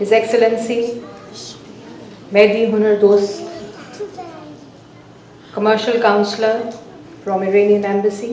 His Excellency Mehdi Hunar Dost, Commercial Counselor from Iranian Embassy,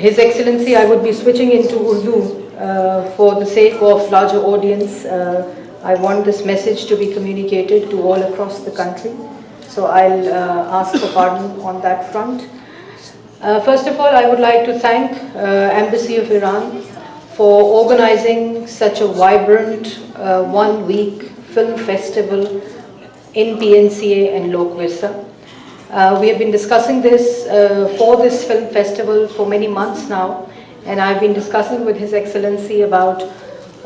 His Excellency, I would be switching into Urdu for the sake of larger audience. I want this message to be communicated to all across the country, so I'll ask for pardon on that front. First of all, I would like to thank Embassy of Iran for organizing such a vibrant one-week film festival in PNCA and Lok Virsa. We have been discussing this for this film festival for many months now, and I've been discussing with His Excellency about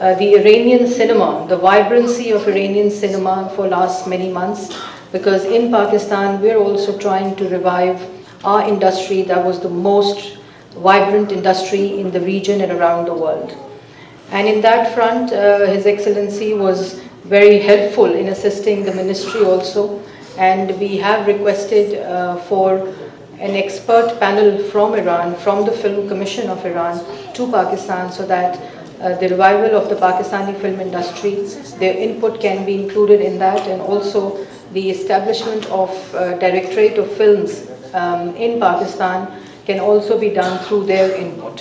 the Iranian cinema, the vibrancy of Iranian cinema for last many months, because in Pakistan we're also trying to revive our industry that was the most vibrant industry in the region and around the world. And in that front, His Excellency was very helpful in assisting the ministry also, and we have requested for an expert panel from Iran, from the Film Commission of Iran to Pakistan, so that the revival of the Pakistani film industry, their input can be included in that, and also the establishment of Directorate of Films in Pakistan can also be done through their input.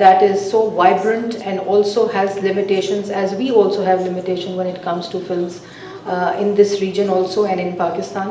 that is so vibrant and also has limitations, as we also have limitation when it comes to films in this region also and in Pakistan.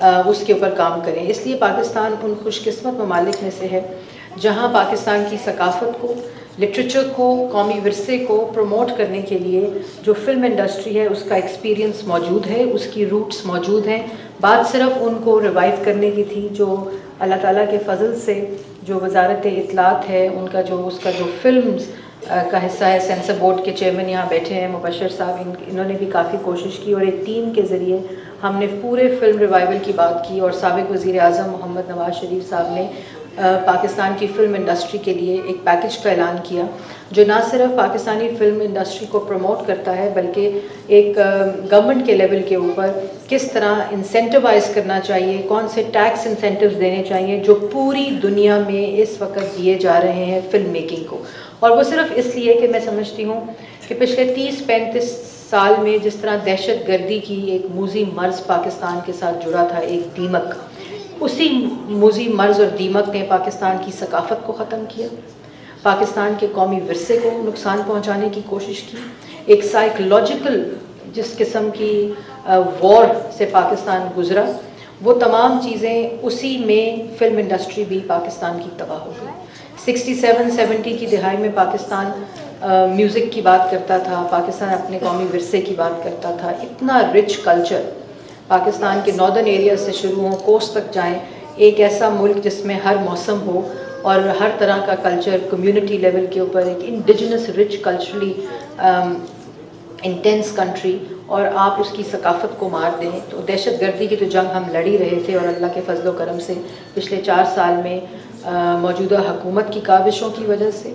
اس کے اوپر کام کریں. اس لیے پاکستان ان خوش قسمت ممالک میں سے ہے جہاں پاکستان کی ثقافت کو، لٹریچر کو، قومی ورثے کو پروموٹ کرنے کے لیے جو فلم انڈسٹری ہے اس کا ایکسپیرینس موجود ہے، اس کی روٹس موجود ہیں. بات صرف ان کو ریوائیو کرنے کی تھی جو اللہ تعالیٰ کے فضل سے جو وزارت اطلاعات ہے ان کا جو اس کا جو فلمز کا حصہ ہے، سینسر بورڈ کے چیئرمین یہاں بیٹھے ہیں مبشر صاحب، انہوں نے بھی کافی کوشش کی اور ایک ٹیم کے ذریعے ہم نے پورے فلم ریوائیول کی بات کی. اور سابق وزیر اعظم محمد نواز شریف صاحب نے پاکستان کی فلم انڈسٹری کے لیے ایک پیکج کا اعلان کیا جو نہ صرف پاکستانی فلم انڈسٹری کو پروموٹ کرتا ہے بلکہ ایک گورنمنٹ کے لیول کے اوپر کس طرح انسینٹیوائز کرنا چاہیے، کون سے ٹیکس انسینٹیوز دینے چاہیے جو پوری دنیا میں اس وقت دیے جا رہے ہیں فلم میکنگ کو. اور وہ صرف اس لیے کہ میں سمجھتی ہوں کہ پچھلے 30-35 سال میں جس طرح دہشت گردی کی ایک موذی مرض پاکستان کے ساتھ جڑا تھا، ایک دیمک، اسی موذی مرض اور دیمک نے پاکستان کی ثقافت کو ختم کیا، پاکستان کے قومی ورثے کو نقصان پہنچانے کی کوشش کی. ایک سائیکولوجیکل جس قسم کی وار سے پاکستان گزرا، وہ تمام چیزیں اسی میں فلم انڈسٹری بھی پاکستان کی تباہ ہو گئی. 67-70 کی دہائی میں پاکستان میوزک کی بات کرتا تھا، پاکستان اپنے قومی ورثے کی بات کرتا تھا. اتنا رچ کلچر پاکستان کے ناردرن ایریاز سے شروع ہوں، کوسٹ تک جائیں، ایک ایسا ملک جس میں ہر موسم ہو اور ہر طرح کا کلچر کمیونٹی لیول کے اوپر، ایک indigenous rich culturally intense country, اور آپ اس کی ثقافت کو مار دیں. تو دہشت گردی کی تو جنگ ہم لڑ ہی رہے تھے اور اللہ کے فضل و کرم سے پچھلے 4 سال میں موجودہ حکومت کی کاوشوں کی وجہ سے،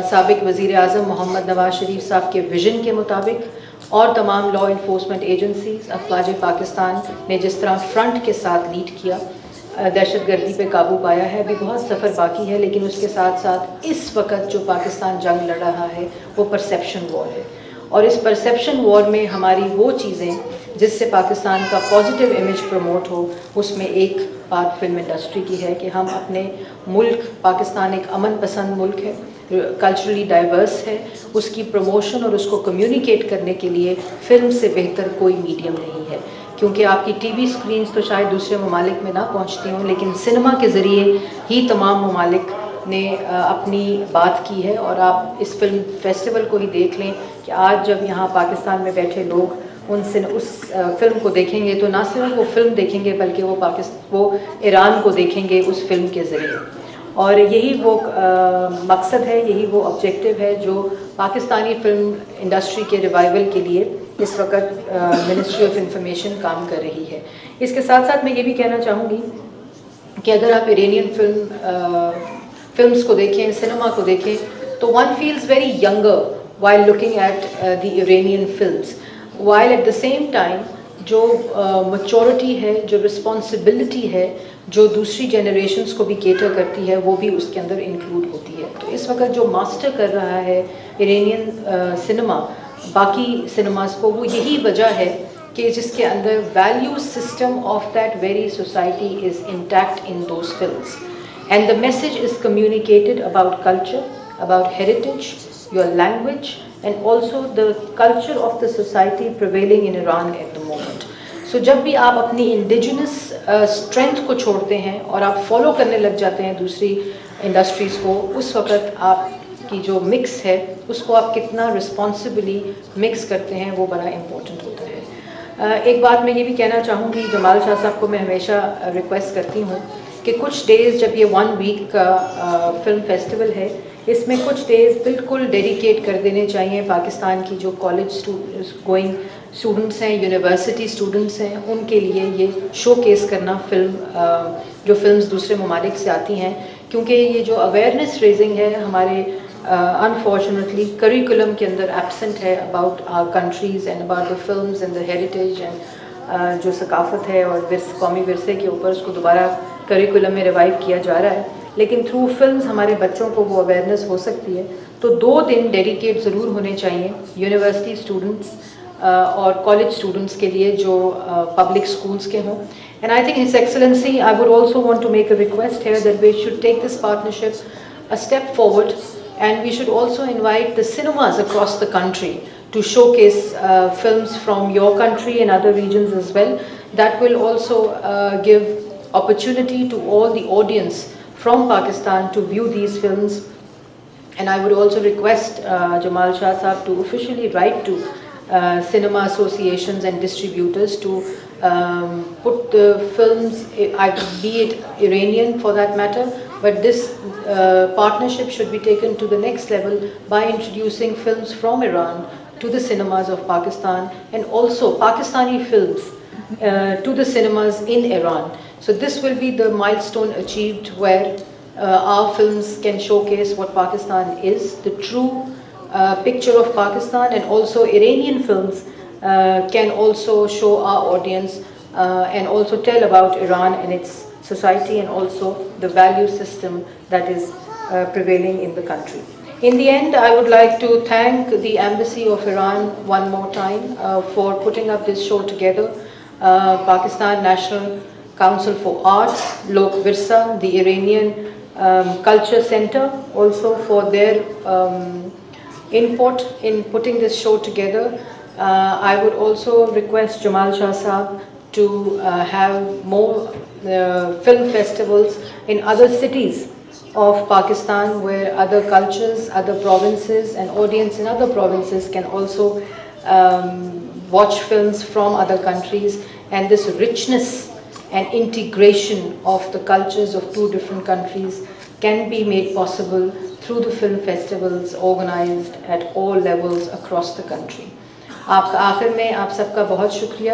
سابق وزیر اعظم محمد نواز شریف صاحب کے ویژن کے مطابق اور تمام لا انفورسمنٹ ایجنسیز، افواج پاکستان نے جس طرح فرنٹ کے ساتھ لیڈ کیا، دہشت گردی پہ قابو پایا ہے. ابھی بہت سفر باقی ہے لیکن اس کے ساتھ ساتھ اس وقت جو پاکستان جنگ لڑ رہا ہے وہ پرسیپشن وار ہے. اور اس پرسیپشن وار میں ہماری وہ چیزیں جس سے پاکستان کا پازیٹیو امیج پروموٹ ہو، اس میں ایک بات فلم انڈسٹری کی ہے کہ ہم اپنے ملک، پاکستان ایک امن پسند ملک ہے، کلچرلی ڈائیورس ہے، اس کی پروموشن اور اس کو کمیونیکیٹ کرنے کے لیے فلم سے بہتر کوئی میڈیم نہیں ہے. کیونکہ آپ کی ٹی وی اسکرینز تو شاید دوسرے ممالک میں نہ پہنچتی ہوں لیکن سنیما کے ذریعے ہی تمام ممالک نے اپنی بات کی ہے. اور آپ اس فلم فیسٹیول کو ہی دیکھ لیں کہ آج جب یہاں پاکستان میں بیٹھے لوگ اس فلم کو دیکھیں گے تو نہ صرف وہ فلم دیکھیں گے بلکہ وہ ایران کو دیکھیں گے اس فلم کے ذریعے. اور یہی وہ مقصد ہے، یہی وہ آبجیکٹو ہے جو پاکستانی فلم انڈسٹری کے ریوائیول کے لیے اس وقت منسٹری آف انفارمیشن کام کر رہی ہے. اس کے ساتھ ساتھ میں یہ بھی کہنا چاہوں گی کہ اگر آپ ایرانین فلمز کو دیکھیں، سنیما کو دیکھیں تو one feels very younger while looking at the Iranian films, while at the same time جو میچورٹی ہے، جو رسپانسبلٹی ہے، جو دوسری جنریشنز کو بھی کیٹر کرتی ہے وہ بھی اس کے اندر انکلوڈ ہوتی ہے. تو اس وقت جو ماسٹر کر رہا ہے ایرانین سنیما باقی سنیماز کو، وہ یہی وجہ ہے کہ جس کے اندر value system of that very society is intact in those films and the message is communicated about culture, about heritage, your language and also the culture of the society prevailing in Iran at the moment. So جب بھی آپ اپنی indigenous strength کو چھوڑتے ہیں اور آپ follow کرنے لگ جاتے ہیں دوسری انڈسٹریز کو، اس وقت آپ کی جو مکس ہے اس کو آپ کتنا رسپانسبلی مکس کرتے ہیں وہ بڑا امپورٹنٹ ہوتا ہے. ایک بات میں یہ بھی کہنا چاہوں گی، جمال شاہ صاحب کو میں ہمیشہ ریکویسٹ کرتی ہوں کہ کچھ ڈیز، جب یہ 1 ویک کا فلم فیسٹیول ہے، اس میں کچھ ڈیز بالکل ڈیڈیکیٹ کر دینے چاہیے پاکستان کی جو کالج گوئنگ اسٹوڈنٹس ہیں، یونیورسٹی اسٹوڈنٹس ہیں، ان کے لیے یہ شو کیس کرنا جو فلمز دوسرے ممالک سے آتی ہیں. کیونکہ یہ جو اویئرنیس ریزنگ ہے ہمارے انفارچونیٹلی کریکولم کے اندر ایبسنٹ ہے about our countries and about the films and the heritage and جو ثقافت ہے اور قومی ورثے کے اوپر اس کو دوبارہ کریکولم میں ریوائیو کیا جا رہا ہے. لیکن تھرو فلمز ہمارے بچوں کو وہ اویئرنیس ہو سکتی ہے. تو 2 دن ڈیڈیکیٹ ضرور ہونے چاہیے یونیورسٹی اسٹوڈنٹس اور کالج اسٹوڈنٹس کے لیے جو پبلک اسکولس کے ہوں. And I think his excellency I would also want to make a request here that we should take this partnership a step forward and we should also invite the cinemas across the country to showcase films from your country and other regions as well, That will also give opportunity to all the audience from Pakistan to view these films. And I would also request Jamal Shah Saab to officially write to cinema associations and distributors to put the films, be it Iranian for that matter, but this partnership should be taken to the next level by introducing films from Iran to the cinemas of Pakistan, and also Pakistani films to the cinemas in Iran. So this will be the milestone achieved where our films can showcase what Pakistan is, the true picture of Pakistan, and also Iranian films can also show our audience and also tell about Iran and its society and also the value system that is prevailing in the country. In the end, I would like to thank the Embassy of Iran one more time for putting up this show together, Pakistan National Council for Arts, Lok Virsa, the Iranian Culture Center also for their input in putting this show together. I would also request Jamal Shah Saab to have more film festivals in other cities of Pakistan where other cultures, other provinces and audience in other provinces can also watch films from other countries, and this richness and integration of the cultures of two different countries can be made possible through the film festivals organized at all levels across the country. آخر میں آپ سب کا بہت شکریہ.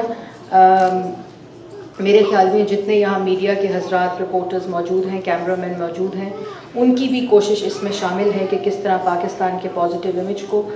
میرے خیال میں جتنے یہاں میڈیا کے حضرات، رپورٹرز موجود ہیں، کیمرہ مین موجود ہیں، ان کی بھی کوشش اس میں شامل ہے کہ کس طرح پاکستان کے پازیٹیو امیج کو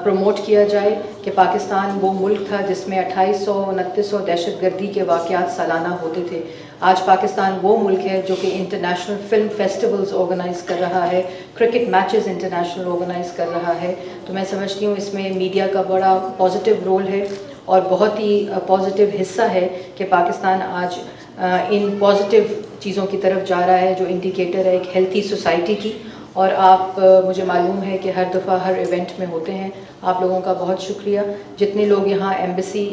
پروموٹ کیا جائے کہ پاکستان وہ ملک تھا جس میں 2800-2900 دہشت گردی کے واقعات سالانہ ہوتے تھے. آج پاکستان وہ ملک ہے جو کہ انٹرنیشنل فلم فیسٹیولز آرگنائز کر رہا ہے، کرکٹ میچز انٹرنیشنل آرگنائز کر رہا ہے. تو میں سمجھتی ہوں اس میں میڈیا کا بڑا پازیٹیو رول ہے اور بہت ہی پازیٹیو حصہ ہے کہ پاکستان آج ان پازیٹیو چیزوں کی طرف جا رہا ہے جو انڈیکیٹر ہے ایک ہیلتھی سوسائٹی کی. اور آپ مجھے معلوم ہے کہ ہر دفعہ ہر ایونٹ میں ہوتے ہیں. آپ لوگوں کا بہت شکریہ. جتنے لوگ یہاں embassy,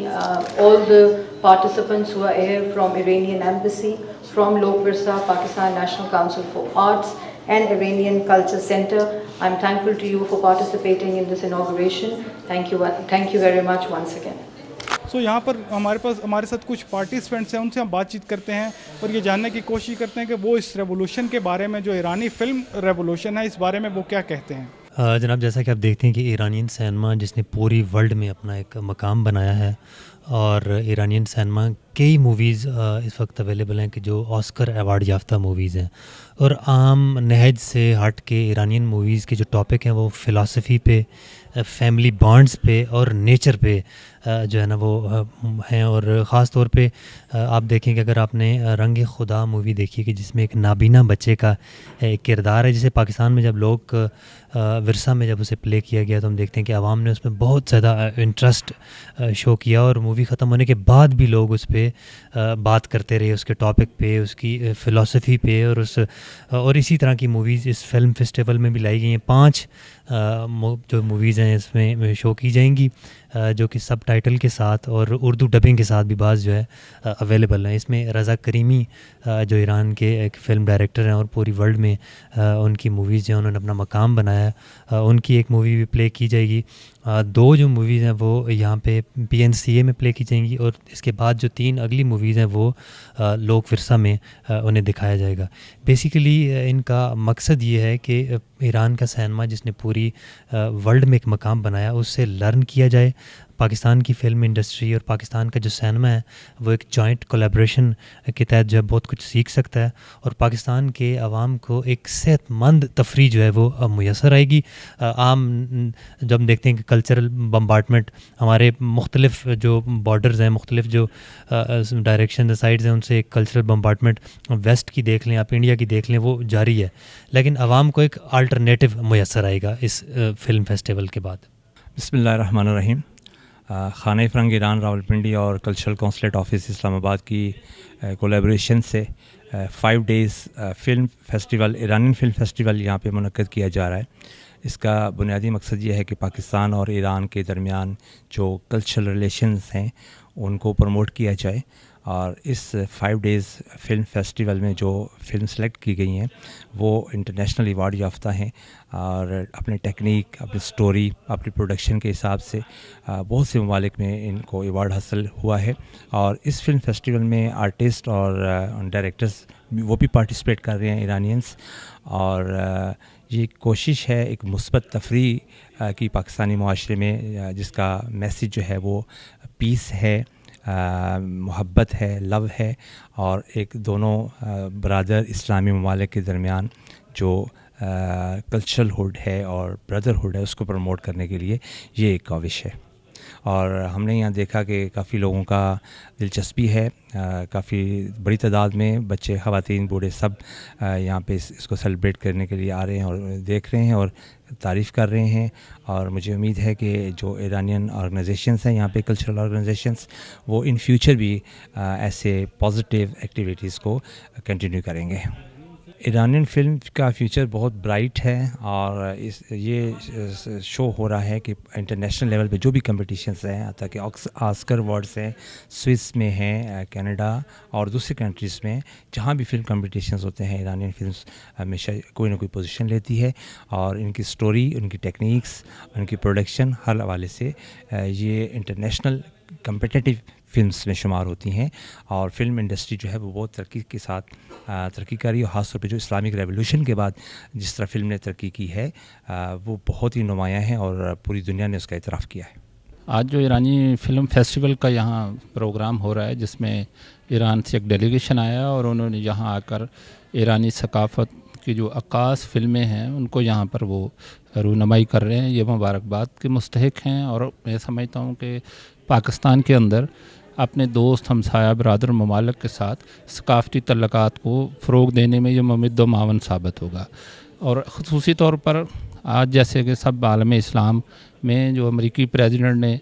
all the participants who are here from Iranian Embassy, from Lok Virsa, Pakistan National Council for Arts and Iranian Culture Center, I'm thankful to you for participating in this inauguration. Thank you very much once again. سو یہاں پر ہمارے ساتھ کچھ participants ہیں، ان سے ہم بات چیت کرتے ہیں اور یہ جاننے کی کوشش کرتے ہیں کہ وہ اس ریولوشن کے بارے میں، جو ایرانی فلم ریولوشن ہے، اس بارے میں وہ کیا کہتے ہیں. جناب، جیسا کہ آپ دیکھتے ہیں کہ ایرانین سینما جس نے پوری ورلڈ میں اپنا ایک مقام بنایا ہے، اور ایرانین سینما کئی موویز اس وقت اویلیبل ہیں کہ جو آسکر ایوارڈ یافتہ موویز ہیں، اور عام نہج سے ہٹ کے ایرانین موویز کے جو ٹاپک ہیں وہ فلاسفی پہ، فیملی بانڈز پہ اور نیچر پہ جو ہے نا وہ ہیں. اور خاص طور پہ آپ دیکھیں کہ اگر آپ نے رنگ خدا مووی دیکھی کہ جس میں ایک نابینا بچے کا ایک کردار ہے، جسے پاکستان میں جب لوگ ورثہ میں جب اسے پلے کیا گیا تو ہم دیکھتے ہیں کہ عوام نے اس میں بہت زیادہ انٹرسٹ شو کیا، اور مووی ختم ہونے کے بعد بھی لوگ اس پہ بات کرتے رہے، اس کے ٹاپک پہ، اس کی فلاسفی پہ، اور اسی طرح کی موویز اس فلم فیسٹیول میں بھی لائی گئی ہیں. 5 جو موویز ہیں اس میں شو کی جائیں گی، جو کہ سب ٹائٹل کے ساتھ اور اردو ڈبنگ کے ساتھ بھی بعض جو ہے اویلیبل ہیں. اس میں رضا کریمی جو ایران کے ایک فلم ڈائریکٹر ہیں اور پوری ورلڈ میں ان کی موویز جو ہیں انہوں نے اپنا مقام بنایا ہے، ان کی ایک مووی بھی پلے کی جائے گی. 2 جو موویز ہیں وہ یہاں پہ PNCA میں پلے کی جائیں گی، اور اس کے بعد جو 3 اگلی موویز ہیں وہ لوک ورثہ میں انہیں دکھایا جائے گا. بیسیکلی ان کا مقصد یہ ہے کہ ایران کا سینما جس نے پوری ورلڈ میں ایک مقام بنایا اس سے لرن کیا جائے. پاکستان کی فلم انڈسٹری اور پاکستان کا جو سینما ہے وہ ایک جوائنٹ کولیبریشن کے تحت جو ہے بہت کچھ سیکھ سکتا ہے، اور پاکستان کے عوام کو ایک صحت مند تفریح جو ہے وہ میسر آئے گی. عام جب ہم دیکھتے ہیں کہ کلچرل بمبارٹمنٹ ہمارے مختلف جو بارڈرز ہیں، مختلف جو ڈائریکشن سائڈز ہیں، ان سے ایک کلچرل بمبارٹمنٹ ویسٹ کی دیکھ لیں، آپ انڈیا کی دیکھ لیں، وہ جاری ہے، لیکن عوام کو ایک آلٹرنیٹو میسر آئے گا اس فلم فیسٹیول کے بعد. بسم اللہ الرحمن الرحیم. خانہ فرنگ ایران راولپنڈی اور کلچرل کونسلیٹ آفس اسلام آباد کی کولیبریشن سے 5 days film festival, Iranian film festival یہاں پہ منعقد کیا جا رہا ہے. اس کا بنیادی مقصد یہ ہے کہ پاکستان اور ایران کے درمیان جو کلچرل ریلیشنز ہیں ان کو پروموٹ کیا جائے، اور اس 5 ڈیز فلم فیسٹیول میں جو فلم سلیکٹ کی گئی ہیں وہ انٹرنیشنل ایوارڈ یافتہ ہیں، اور اپنے ٹیکنیک، اپنی سٹوری، اپنی پروڈکشن کے حساب سے بہت سے ممالک میں ان کو ایوارڈ حاصل ہوا ہے. اور اس فلم فیسٹیول میں آرٹسٹ اور ڈائریکٹرز وہ بھی پارٹیسپیٹ کر رہے ہیں ایرانینس، اور یہ کوشش ہے ایک مثبت تفریح کی پاکستانی معاشرے میں، جس کا میسیج جو ہے وہ پیس ہے، محبت ہے، لو ہے، اور ایک دونوں برادر اسلامی ممالک کے درمیان جو کلچرل ہوڈ ہے اور بردر ہوڈ ہے اس کو پروموٹ کرنے کے لیے یہ ایک کاوش ہے. اور ہم نے یہاں دیکھا کہ کافی لوگوں کا دلچسپی ہے، کافی بڑی تعداد میں بچے، خواتین، بوڑھے سب یہاں پہ اس کو سیلیبریٹ کرنے کے لیے آ رہے ہیں اور دیکھ رہے ہیں اور تعریف کر رہے ہیں. اور مجھے امید ہے کہ جو ایرانین آرگنائزیشنس ہیں یہاں پہ، کلچرل آرگنائزیشنس، وہ ان فیوچر بھی ایسے پازیٹیو ایکٹیویٹیز کو کنٹینیو کریں گے. ایرانین فلم کا فیوچر بہت برائٹ ہے، اور یہ شو ہو رہا ہے کہ انٹرنیشنل لیول پہ جو بھی کمپٹیشنس ہیں، حتیٰ کہ آسکر ایوارڈس ہیں، سوئس میں ہیں، کینیڈا اور دوسری کنٹریز میں، جہاں بھی فلم کمپٹیشنز ہوتے ہیں ایرانین فلمس ہمیشہ کوئی نہ کوئی پوزیشن لیتی ہے. اور ان کی سٹوری، ان کی ٹیکنیکس، ان کی پروڈکشن، ہر حوالے سے یہ انٹرنیشنل کمپٹیٹیو فلمس میں شمار ہوتی ہیں. اور فلم انڈسٹری جو ہے وہ بہت ترقی کے ساتھ ترقی کر رہی ہے، اور خاص طور پہ جو اسلامک ریولیوشن کے بعد جس طرح فلم نے ترقی کی ہے وہ بہت ہی نمایاں ہے، اور پوری دنیا نے اس کا اعتراف کیا ہے. آج جو ایرانی فلم فیسٹیول کا یہاں پروگرام ہو رہا ہے، جس میں ایران سے ایک ڈیلیگیشن آیا اور انہوں نے یہاں آ کر ایرانی ثقافت کی جو عکاس فلمیں ہیں ان کو یہاں پر وہ رونمائی کر رہے ہیں، یہ مبارکباد کے مستحق ہیں. اور میں سمجھتا ہوں کہ پاکستان کے اندر اپنے دوست، ہمسایہ، برادر ممالک کے ساتھ ثقافتی تعلقات کو فروغ دینے میں یہ ممد و معاون ثابت ہوگا. اور خصوصی طور پر آج جیسے کہ سب عالم اسلام میں جو امریکی پریزیڈنٹ نے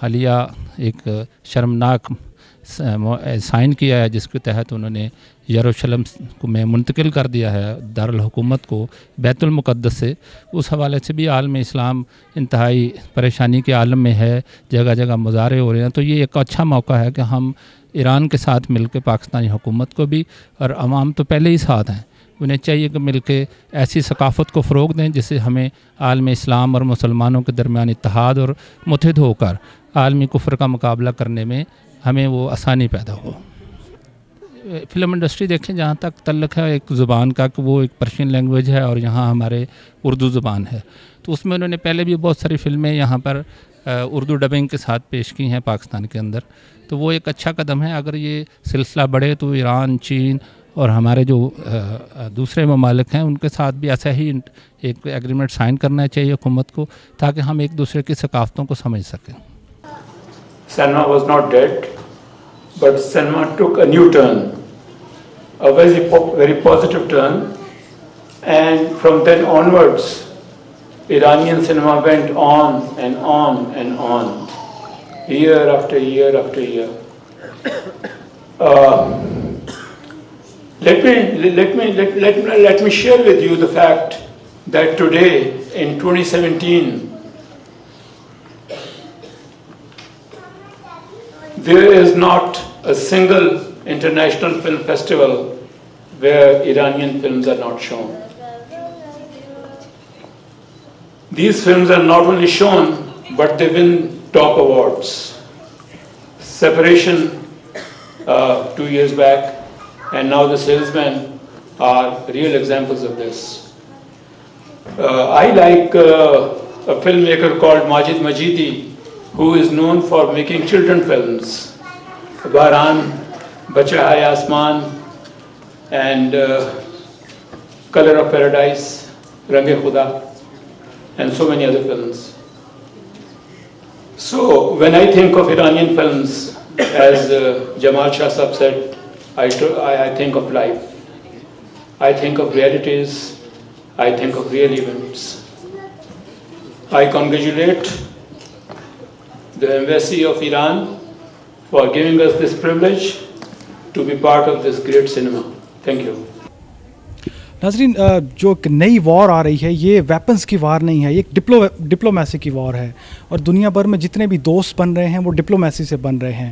حالیہ ایک شرمناک سائن کیا ہے، جس کے تحت انہوں نے یروشلم کو میں منتقل کر دیا ہے دارالحکومت کو بیت المقدس سے، اس حوالے سے بھی عالم اسلام انتہائی پریشانی کے عالم میں ہے، جگہ جگہ مظاہرے ہو رہے ہیں. تو یہ ایک اچھا موقع ہے کہ ہم ایران کے ساتھ مل کے پاکستانی حکومت کو بھی، اور عوام تو پہلے ہی ساتھ ہیں، انہیں چاہیے کہ مل کے ایسی ثقافت کو فروغ دیں جس سے ہمیں عالم اسلام اور مسلمانوں کے درمیان اتحاد اور متحد ہو کر عالمی کفر کا مقابلہ کرنے میں ہمیں وہ آسانی پیدا ہو. فلم انڈسٹری دیکھیں جہاں تک تعلق ہے ایک زبان کا، کہ وہ ایک پرشین لینگویج ہے اور یہاں ہمارے اردو زبان ہے، تو اس میں انہوں نے پہلے بھی بہت ساری فلمیں یہاں پر اردو ڈبنگ کے ساتھ پیش کی ہیں پاکستان کے اندر. تو وہ ایک اچھا قدم ہے. اگر یہ سلسلہ بڑھے تو ایران، چین اور ہمارے جو دوسرے ممالک ہیں ان کے ساتھ بھی ایسا ہی ایک ایگریمنٹ سائن کرنا چاہیے حکومت کو، تاکہ ہم ایک دوسرے کی ثقافتوں کو سمجھ سکیں. Cinema was not dead, but cinema took a new turn, a very positive turn, and from then onwards, Iranian cinema went on and on and on, year after year after year. Let me share with you the fact that today in 2017 there is not a single international film festival where Iranian films are not shown. These films are not only shown, but they win top awards. Separation 2 years back, and now The Salesman are real examples of this. I like a filmmaker called Majid Majidi, who is known for making children films, Baran, Bacha Hai Asman, and Color of Paradise, Range Khuda, and so many other films. So when I think of Iranian films, as Jamal Shah Sahab said, I think of life. I think of realities. I think of real events. I congratulate the Embassy of Iran for giving us this privilege to be part of this great cinema. Thank you. ناظرین، جو ایک نئی وار آ رہی ہے یہ weapons کی وار نہیں ہے، یہ ایک ڈپلومیسی کی وار ہے، اور دنیا بھر میں جتنے بھی دوست بن رہے ہیں وہ ڈپلومیسی سے بن رہے ہیں.